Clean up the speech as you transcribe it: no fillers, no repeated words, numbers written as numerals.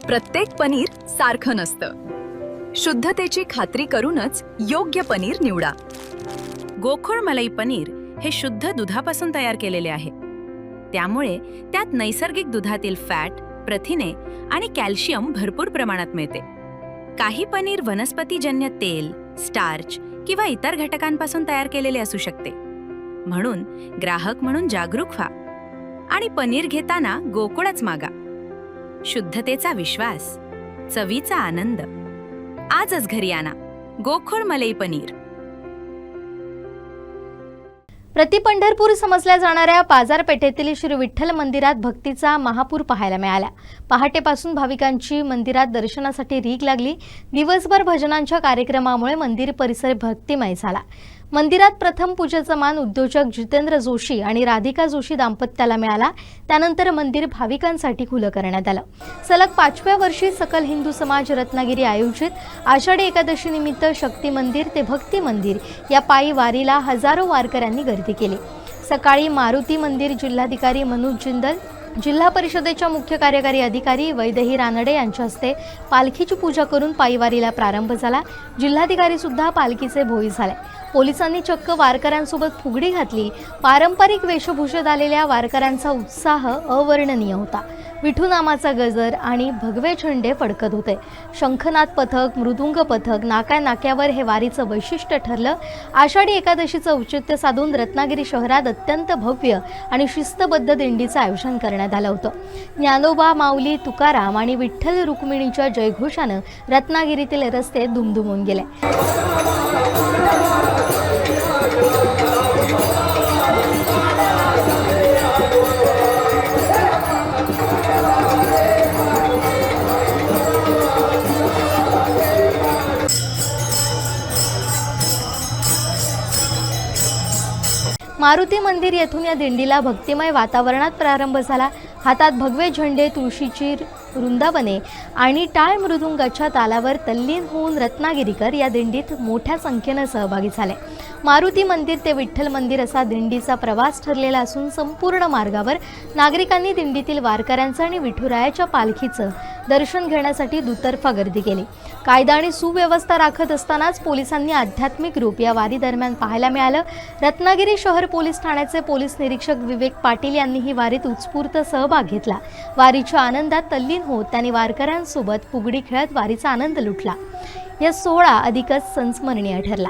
प्रत्येक पनीर सारखं नसतं. शुद्धतेची खात्री करूनच योग्य पनीर निवडा. गोकुळ मलाई पनीर हे शुद्ध दुधापासून तयार केलेले आहे. त्यामुळे त्यात नैसर्गिक दुधातील फॅट, प्रथिने आणि कॅल्शियम भरपूर प्रमाणात मिळते. काही पनीर वनस्पतीजन्य तेल, स्टार्च किंवा इतर घटकांपासून तयार केलेले असू शकते. म्हणून ग्राहक म्हणून जागरूक व्हा आणि पनीर घेताना गोकुळच मागा. शुद्धतेचा विश्वास, चवीचा आनंद. आजच घरी आणा गोकुळ मलाई पनीर. प्रति पंढरपूर समजल्या जाणाऱ्या बाजारपेठेतील श्री विठ्ठल मंदिरात भक्तीचा महापूर पाहायला मिळाला. पहाटेपासून भाविकांची मंदिरात दर्शनासाठी रीघ लागली. दिवसभर भजनांच्या कार्यक्रमामुळे मंदिर परिसर भक्तिमय झाला. मंदिरात प्रथम पूजेचा मान उद्योजक जितेंद्र जोशी आणि राधिका जोशी दाम्पत्याला मिळाला. त्यानंतर मंदिर भाविकांसाठी खुलं करण्यात आलं. सलग 5व्या वर्षी सकल हिंदू समाज रत्नागिरी आयोजित आषाढी एकादशी निमित्त शक्ती मंदिर ते भक्ती मंदिर या पायी वारीला हजारो वारकऱ्यांनी गर्दी केली. सकाळी मारुती मंदिर जिल्हाधिकारी मनोज जिंदल, जिल्हा परिषदेच्या मुख्य कार्यकारी अधिकारी वैदेही रानडे यांच्या हस्ते पालखीची पूजा करून पायीवारीला प्रारंभ झाला. जिल्हाधिकारी सुद्धा पालखीचे भोई झाले. पोलिसांनी चक्क वारकऱ्यांसोबत फुगडी घातली. पारंपरिक वेशभूषेत आलेल्या वारकऱ्यांचा उत्साह अवर्णनीय होता. विठू नामाचा गजर आणि भगवे झेंडे फडकत होते. शंखनाद पथक, मृदुंग पथक नाक्यावर हे वारीचं वैशिष्ट्य ठरलं. आषाढी एकादशीचं औचित्य साधून रत्नागिरी शहरात अत्यंत भव्य आणि शिस्तबद्ध दिंडीचं आयोजन करण्यात आलं होतं. ज्ञानोबा, माऊली, तुकाराम आणि विठ्ठल रुक्मिणीच्या जयघोषानं रत्नागिरीतील रस्ते दुमदुमून गेले. मारुती मंदिर येथून या दिंडीला भक्तिमय वातावरणात प्रारंभ झाला. हातात भगवे झेंडे, तुळशीची वृंदावने आणि टाळ मृदुंगाच्या तालावर तल्लीन होऊन रत्नागिरीकर या दिंडीत मोठ्या संख्येने सहभागी झाले. मारुती मंदिर ते विठ्ठल मंदिर असा दिंडीचा प्रवास ठरलेला असून संपूर्ण मार्गावर नागरिकांनी दिंडीतील वारकऱ्यांचं आणि विठुरायाच्या पालखीचं दर्शन घेण्यासाठी दुतर्फा गर्दी केली. कायदा आणि सुव्यवस्था राखत असतानाच पोलिसांनी आध्यात्मिक रूप या वारी दरम्यान पाहायला मिळालं. रत्नागिरी शहर पोलीस ठाण्याचे पोलीस निरीक्षक विवेक पाटील यांनी ही वारीत उत्स्फूर्त सहभाग घेतला. वारीच्या आनंदात तल्लीन होत त्यांनी वारकऱ्यांसोबत फुगडी खेळत वारीचा आनंद लुटला. या सोहळा अधिकच संस्मरणीय ठरला.